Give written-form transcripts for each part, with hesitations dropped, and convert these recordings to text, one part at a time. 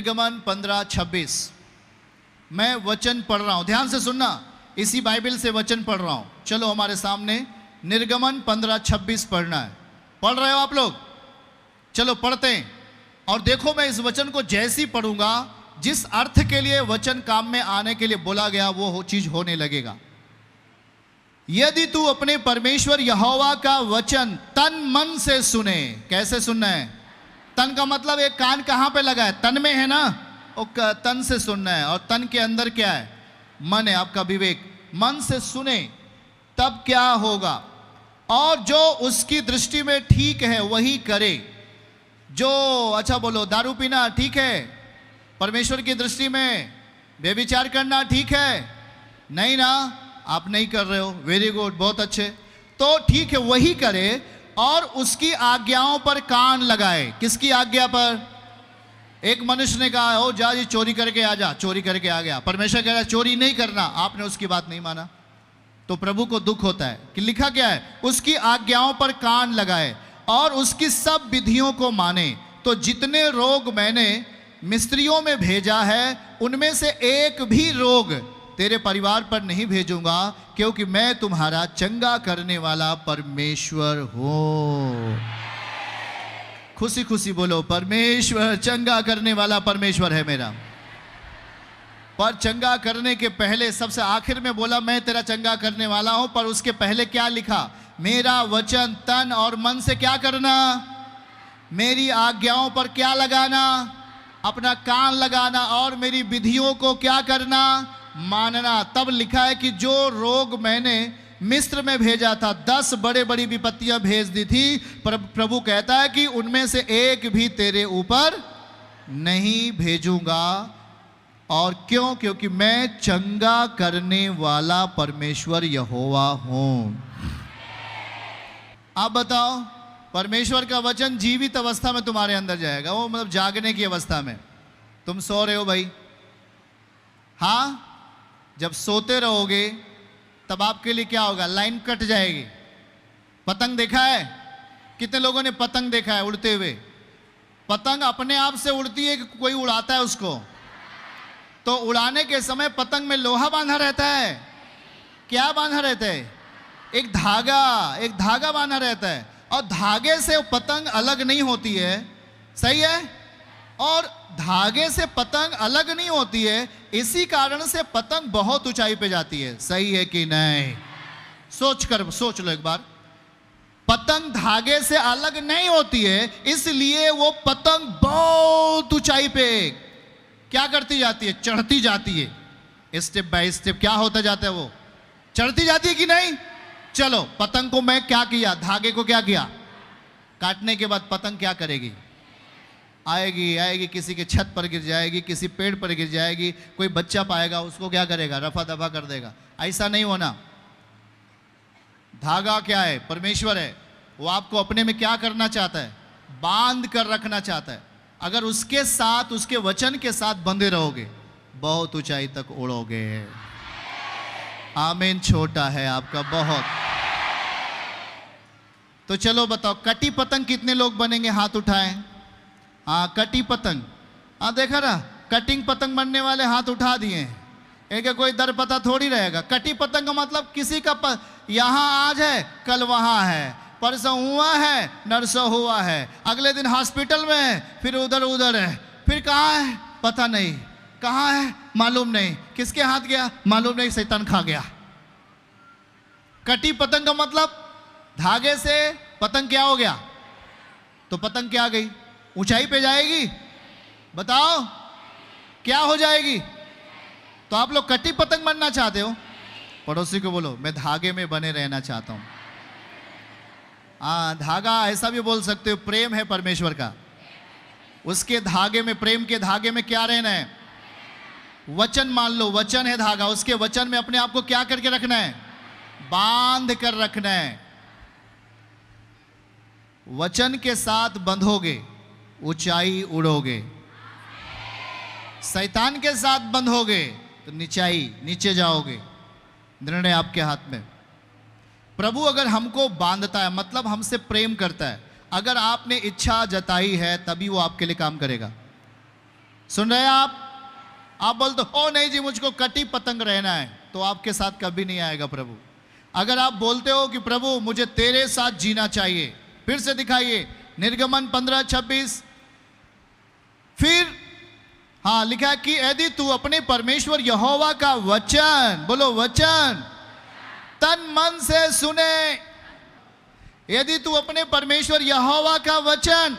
निर्गमन 15:26। मैं वचन पढ़ रहा हूं, ध्यान से सुनना, इसी बाइबल से वचन पढ़ रहा हूं। चलो हमारे सामने निर्गमन 15:26 पढ़ना है। पढ़ रहे हो आप लोग? चलो पढ़ते हैं। और देखो, मैं इस वचन को जैसी पढ़ूंगा, जिस अर्थ के लिए वचन काम में आने के लिए बोला गया वो चीज होने लगेगा। यदि तू अपने परमेश्वर यहोवा का वचन तन मन से सुने। कैसे सुनना है? तन का मतलब एक कान कहां पे लगा है? तन में है ना, और तन से सुनना है। और तन के अंदर क्या है? मन है, आपका विवेक। मन से सुने तब क्या होगा? और जो उसकी दृष्टि में ठीक है वही करे। जो, अच्छा बोलो, दारू पीना ठीक है परमेश्वर की दृष्टि में? व्यभिचार करना ठीक है? नहीं ना, आप नहीं कर रहे हो, वेरी गुड, बहुत अच्छे। तो ठीक है, वही करे और उसकी आज्ञाओं पर कान लगाए। किसकी आज्ञा पर? एक मनुष्य ने कहा, ओ जा जी चोरी करके आ जा, चोरी करके आ गया। परमेश्वर कह रहा है चोरी नहीं करना, आपने उसकी बात नहीं माना। तो प्रभु को दुख होता है कि लिखा क्या है? उसकी आज्ञाओं पर कान लगाए और उसकी सब विधियों को माने। तो जितने रोग मैंने मिस्त्रियों में भेजा है, उनमें से एक भी रोग तेरे परिवार पर नहीं भेजूंगा, क्योंकि मैं तुम्हारा चंगा करने वाला परमेश्वर हूं। खुशी खुशी बोलो, परमेश्वर चंगा करने वाला परमेश्वर है मेरा। पर चंगा करने के पहले सबसे आखिर में बोला मैं तेरा चंगा करने वाला हूं, पर उसके पहले क्या लिखा? मेरा वचन तन और मन से क्या करना? मेरी आज्ञाओं पर क्या लगाना? अपना कान लगाना। और मेरी विधियों को क्या करना? मानना। तब लिखा है कि जो रोग मैंने मिस्र में भेजा था, 10 बड़े बड़ी विपत्तियां भेज दी थी, पर प्रभु कहता है कि उनमें से एक भी तेरे ऊपर नहीं भेजूंगा। और क्यों? क्योंकि मैं चंगा करने वाला परमेश्वर यहोवा हूं। आप बताओ, परमेश्वर का वचन जीवित अवस्था में तुम्हारे अंदर जाएगा, वो मतलब जागने की अवस्था में। तुम सो रहे हो भाई, हाँ, जब सोते रहोगे तब आपके लिए क्या होगा? लाइन कट जाएगी। पतंग देखा है? कितने लोगों ने पतंग देखा है उड़ते हुए? पतंग अपने आप से उड़ती है कि कोई उड़ाता है उसको? तो उड़ाने के समय पतंग में लोहा बांधा रहता है। क्या बांधा रहता है? एक धागा बांधा रहता है। और धागे से पतंग अलग नहीं होती है, सही है? और धागे से पतंग अलग नहीं होती है, इसी कारण से पतंग बहुत ऊंचाई पे जाती है। सही है कि नहीं? सोच लो एक बार। पतंग धागे से अलग नहीं होती है, इसलिए वो पतंग बहुत ऊंचाई पे क्या करती जाती है? चढ़ती जाती है। स्टेप बाय स्टेप क्या होता जाता है? वो चढ़ती जाती है कि नहीं? चलो, पतंग को मैं क्या किया? धागे को क्या किया? काटने के बाद पतंग क्या करेगी? आएगी, किसी के छत पर गिर जाएगी, किसी पेड़ पर गिर जाएगी, कोई बच्चा पाएगा, उसको क्या करेगा? रफा दफा कर देगा। ऐसा नहीं होना। धागा क्या है? परमेश्वर है। वो आपको अपने में क्या करना चाहता है? बांध कर रखना चाहता है। अगर उसके साथ, उसके वचन के साथ बंधे रहोगे, बहुत ऊंचाई तक उड़ोगे। आमीन। छोटा है आपका बहुत। तो चलो बताओ, कटी पतंग कितने लोग बनेंगे? हाथ उठाएं। हाँ, कटी पतंग। हाँ, देखा ना, कटिंग पतंग बनने वाले हाथ उठा दिए। एक कोई दर पता थोड़ी रहेगा। कटी पतंग का मतलब किसी का यहां आज है, कल वहां है, परसों हुआ है, नरसों हुआ है, अगले दिन हॉस्पिटल में है, फिर उधर है, फिर कहाँ है पता नहीं, कहाँ है मालूम नहीं, किसके हाथ गया मालूम नहीं, शैतान खा गया। कटी पतंग का मतलब धागे से पतंग क्या हो गया? तो पतंग क्या गई? ऊंचाई पे जाएगी? बताओ क्या हो जाएगी? तो आप लोग कटी पतंग बनना चाहते हो? पड़ोसी को बोलो, मैं धागे में बने रहना चाहता हूं। धागा ऐसा भी बोल सकते हो, प्रेम है परमेश्वर का। उसके धागे में, प्रेम के धागे में क्या रहना है? वचन मान लो, वचन है धागा। उसके वचन में अपने आप को क्या करके रखना है? बांध कर रखना है। वचन के साथ बंधोगे, ऊंचाई उड़ोगे। शैतान के साथ बंधोगे तो नीचे जाओगे। निर्णय आपके हाथ में। प्रभु अगर हमको बांधता है, मतलब हमसे प्रेम करता है। अगर आपने इच्छा जताई है, तभी वो आपके लिए काम करेगा। सुन रहे हैं आप बोलते ओ नहीं जी मुझको कटी पतंग रहना है, तो आपके साथ कभी नहीं आएगा प्रभु। अगर आप बोलते हो कि प्रभु मुझे तेरे साथ जीना चाहिए, फिर से दिखाइए निर्गमन 15:26। फिर हाँ लिखा है कि यदि तू अपने परमेश्वर यहोवा का वचन, बोलो वचन, तन मन से सुने। यदि तू अपने परमेश्वर यहोवा का वचन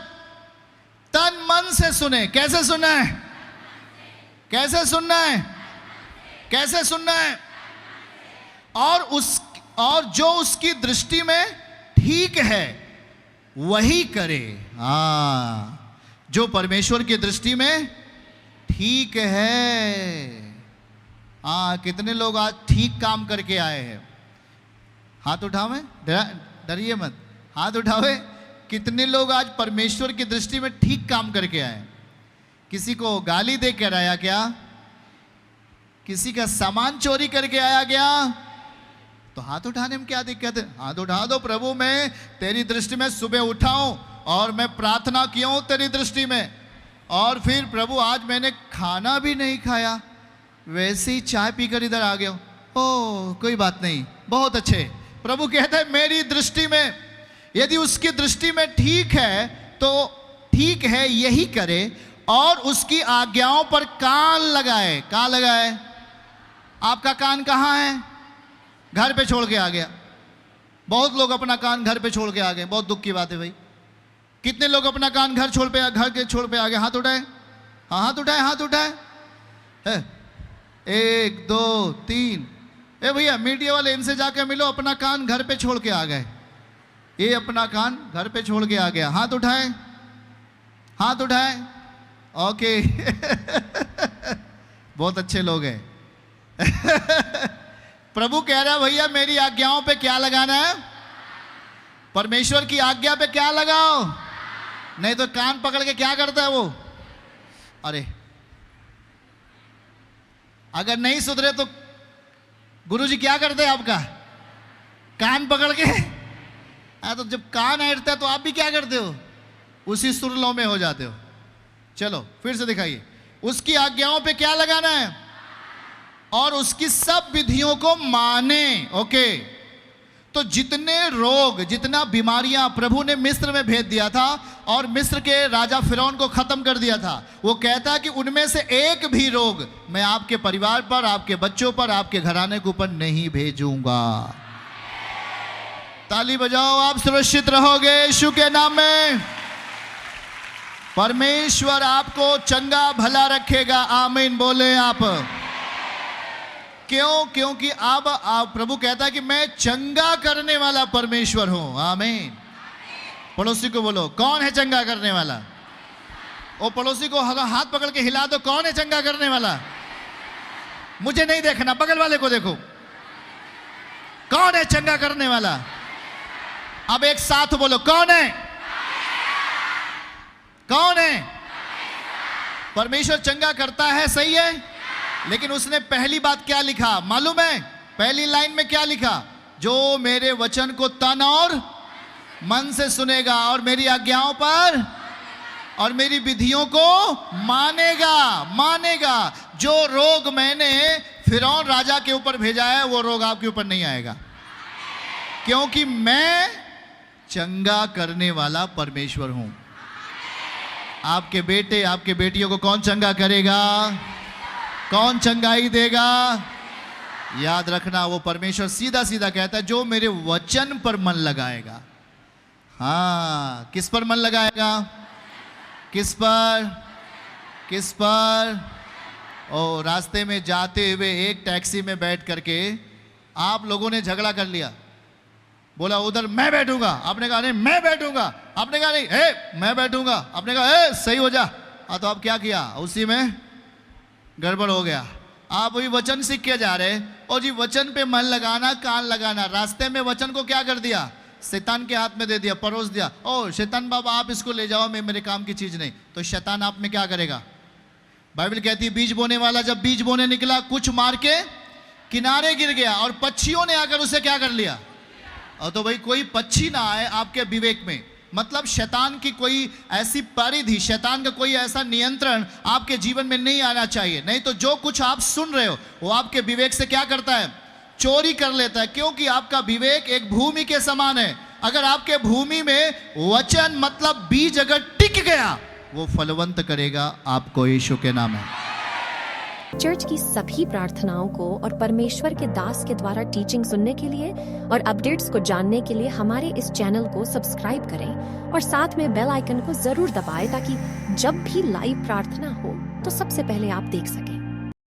तन मन से सुने। कैसे सुनना है? कैसे सुनना है? कैसे सुनना है? और जो उसकी दृष्टि में ठीक है वही करे। जो परमेश्वर की दृष्टि में ठीक है। कितने लोग आज ठीक काम करके आए हैं? हाथ उठावे, डरिए मत, हाथ उठावे। कितने लोग आज परमेश्वर की दृष्टि में ठीक काम करके आए? किसी को गाली दे कर आया क्या? किसी का सामान चोरी करके आया क्या? तो हाथ उठाने में क्या दिक्कत है? हाथ उठा दो। प्रभु मैं तेरी दृष्टि में सुबह उठाऊं और मैं प्रार्थना किया हूं तेरी दृष्टि में, और फिर प्रभु आज मैंने खाना भी नहीं खाया, वैसे ही चाय पीकर इधर आ गया हूं। ओह कोई बात नहीं, बहुत अच्छे। प्रभु कहता है मेरी दृष्टि में, यदि उसकी दृष्टि में ठीक है तो ठीक है यही करे, और उसकी आज्ञाओं पर कान लगाए। कहां लगाए? आपका कान कहां है? घर पे छोड़ के आ गया। बहुत लोग अपना कान घर पे छोड़ के आ गए। बहुत दुख की बात है भाई। कितने लोग अपना कान घर के छोड़ पे आ गए? हाथ उठाए। हाँ हाथ उठाए, हाथ उठाए। 1 2 3। ए भैया मीडिया वाले, इनसे जाके मिलो। अपना कान घर पे छोड़ के आ गए। ये अपना कान घर पे छोड़ के आ गया। हाथ उठाए, हाथ उठाए। ओके बहुत अच्छे लोग हैं प्रभु कह रहा है भैया मेरी आज्ञाओं पे क्या लगाना है? परमेश्वर की आज्ञा पे क्या लगाओ। नहीं तो कान पकड़ के क्या करता है वो? अरे अगर नहीं सुधरे तो गुरुजी क्या करते हैं आपका? कान पकड़ के। तो जब कान ऐंठता है तो आप भी क्या करते हो? उसी सुरलों में हो जाते हो। चलो फिर से दिखाइए। उसकी आज्ञाओं पे क्या लगाना है? और उसकी सब विधियों को माने। ओके, तो जितने रोग, जितना बीमारियां प्रभु ने मिस्र में भेज दिया था और मिस्र के राजा फिरौन को खत्म कर दिया था, वो कहता है कि उनमें से एक भी रोग मैं आपके परिवार पर, आपके बच्चों पर, आपके घराने के ऊपर नहीं भेजूंगा। ताली बजाओ, आप सुरक्षित रहोगे यीशु के नाम में। परमेश्वर आपको चंगा भला रखेगा। आमीन बोले आप। क्यों? क्योंकि अब प्रभु कहता है कि मैं चंगा करने वाला परमेश्वर हूं। आमीन। पड़ोसी को बोलो कौन है चंगा करने वाला? ओ पड़ोसी को हाथ पकड़ के हिला दो, कौन है चंगा करने वाला? मुझे नहीं देखना, बगल वाले को देखो। कौन है चंगा करने वाला? अब एक साथ बोलो कौन है? कौन है? परमेश्वर चंगा करता है, सही है, लेकिन उसने पहली बात क्या लिखा मालूम है? पहली लाइन में क्या लिखा? जो मेरे वचन को तन और मन से सुनेगा और मेरी आज्ञाओं पर और मेरी विधियों को मानेगा। जो रोग मैंने फिरौन राजा के ऊपर भेजा है वो रोग आपके ऊपर नहीं आएगा, क्योंकि मैं चंगा करने वाला परमेश्वर हूं। आपके बेटे, आपके बेटियों को कौन चंगा करेगा? कौन चंगाई देगा? याद रखना, वो परमेश्वर सीधा सीधा कहता है जो मेरे वचन पर मन लगाएगा। हाँ, किस पर मन लगाएगा? किस पर? किस पर? ओ, रास्ते में जाते हुए एक टैक्सी में बैठ करके आप लोगों ने झगड़ा कर लिया। बोला उधर मैं बैठूंगा, आपने कहा नहीं मैं बैठूंगा, आपने कहा नहीं मैं बैठूंगा, आपने कहा सही हो जा। तो आप क्या किया? उसी में गड़बड़ हो गया। आप वही वचन सीख के जा रहे और जी वचन पे मन लगाना, कान लगाना, रास्ते में वचन को क्या कर दिया? शैतान के हाथ में दे दिया, परोस दिया। ओ शैतान बाबा आप इसको ले जाओ, मैं मेरे काम की चीज नहीं। तो शैतान आप में क्या करेगा? बाइबल कहती है बीज बोने वाला जब बीज बोने निकला, कुछ मार के किनारे गिर गया और पक्षियों ने आकर उसे क्या कर लिया। और तो भाई कोई पक्षी ना आए आपके विवेक में, मतलब शैतान की कोई ऐसी परिधि, शैतान का कोई ऐसा नियंत्रण आपके जीवन में नहीं आना चाहिए। नहीं तो जो कुछ आप सुन रहे हो वो आपके विवेक से क्या करता है? चोरी कर लेता है, क्योंकि आपका विवेक एक भूमि के समान है। अगर आपके भूमि में वचन मतलब बीज अगर टिक गया, वो फलवंत करेगा आपको यीशु के नाम में। चर्च की सभी प्रार्थनाओं को और परमेश्वर के दास के द्वारा टीचिंग सुनने के लिए और अपडेट्स को जानने के लिए हमारे इस चैनल को सब्सक्राइब करें और साथ में बेल आइकन को जरूर दबाएं ताकि जब भी लाइव प्रार्थना हो तो सबसे पहले आप देख सकें।